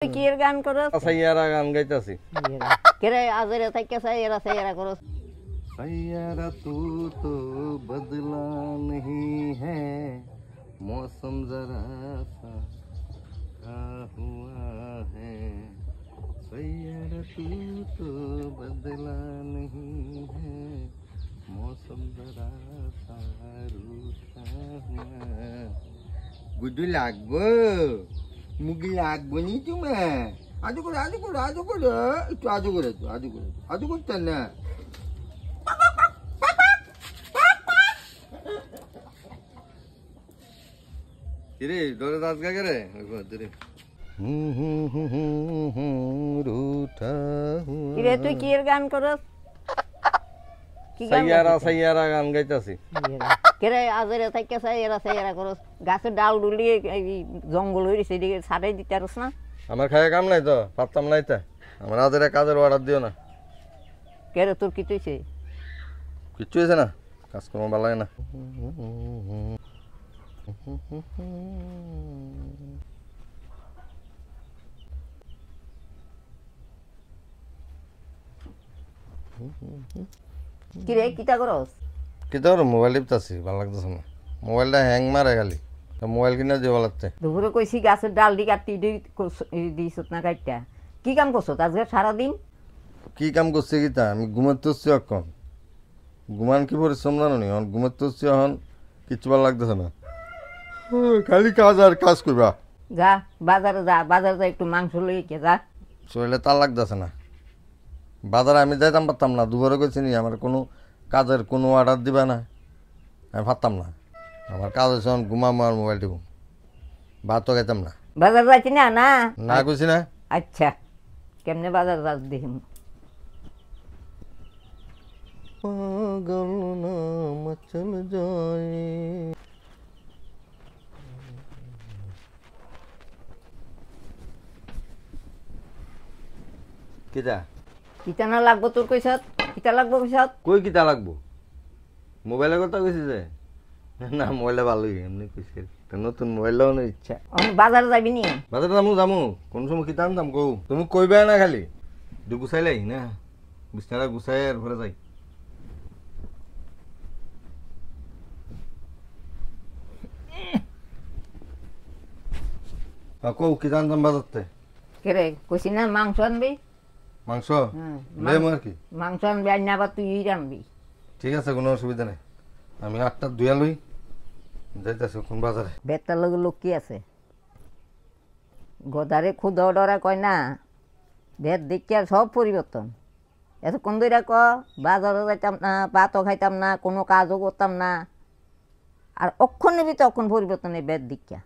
তুই কি এর গান করস? সাইয়ারা গান গাইতাছি। কেরে আজরে থাইকে সাইয়ারা সাইয়ারা করস? सैयारा तू तो बदला नहीं है, मौसम जरा सा का हुआ है। सैयारा तू तो बदला नहीं है, मौसम जरा सा रूठा हुआ है। गुड्डू लागबो मुगी लागबो नी तुम्हें आजू करो একটু আজু করতেন না। কিরে ডরে দাঁত গাগে রে কিরে তুই কি এর গান করস? কি গান? সাইয়ারা গান গাইতাছি। কেরে আজরে থাইকে সাইয়ারা সাইয়ারা করস? গাছের ডাল ডুলিয়ে জঙ্গল হইছে এদিকে ছাড়াই দিতে পারস না? আমার খায় কাম নাই তো, পারতাম নাই তা। আমার আজরে কাজের অর্ডার দিও না। কেরে তোর কি তুইছে? কিচ্ছু হয়েছে না, কাজকর্ম ভালো লাগে না। কিরে কিটা করস? কিতা মোবাইল টিপতাছি, ভালো লাগতেছে না। মোবাইলটা হ্যাং মারে খালি, মোবাইল কিনা দিয়ে ভালো লাগছে। দুপুরে কইছি গাছের ডাল দি কাটি দিস না কাটটা। কি কাম করছো আজকে সারাদিন? কি কাম করছে কিতা? আমি ঘুমাতে হচ্ছি এখন। ঘুমান কি পরিশ্রম জানো নি? ঘুমাতে হচ্ছি এখন, কিচ্ছু ভালো লাগতেছে না। খালি কাজ আর কাজ করবা। যা বাজারে যা একটু মাংস লইকে যা। শরীরে তার লাগতেছে না। বাজারে আমি যাইতাম পারতাম না, দুবারে কইছি নি আমার কোনো কাজের কোনো অর্ডার দিবা না, আমি পারতাম না। আমার কাজ হচ্ছে ঘুমাবো আর মোবাইল টিপব, ভাতও খাইতাম না। বাজার যাচ্ছি না না না কইছি না। আচ্ছা কেমনে বাজার যাস দেখি। পাগল না মচল যায়। কিতা কিতা না লাগবো তোর কইছত? কিতা লাগবো কইছত? কই কিতা লাগবো? মোবাইলের কথা কইছি যে না, মোবাইলটা ভালোই এমনি কইছি। নতুন মোবাইল লাগানোর ইচ্ছা। বাজারে যাবি নি? বাজারে যামু কোন সময় কিতা আনতাম কৌ? তুমি কইবে না খালি দু গুছাইলাই না, বিছনাটা গুছাই আর ঘরে যাই। কৌ কিতা আনতাম বাজারতে? কেরে কইছি না মাংস আনবি? মাংস আর কি মাংস আনবি, আইনা আবার তুই আনবি। ঠিক আছে, কোনো অসুবিধা নেই। আমি 8টা দুয়া লই যাইতেছি কোন বাজারে। বেতার লগে লোক কি আছে? গদারে খুদ ডরা কয় না, ভেদ দেখি আর সব পরিবর্তন। এতক্ষণ ধরে বাজারে যাইতাম না, ভাতও খাইতাম না, কোনো কাজও করতাম না, আর অক্ষণ নিবি তখন পরিবর্তন এই বেদ দীক্ষা।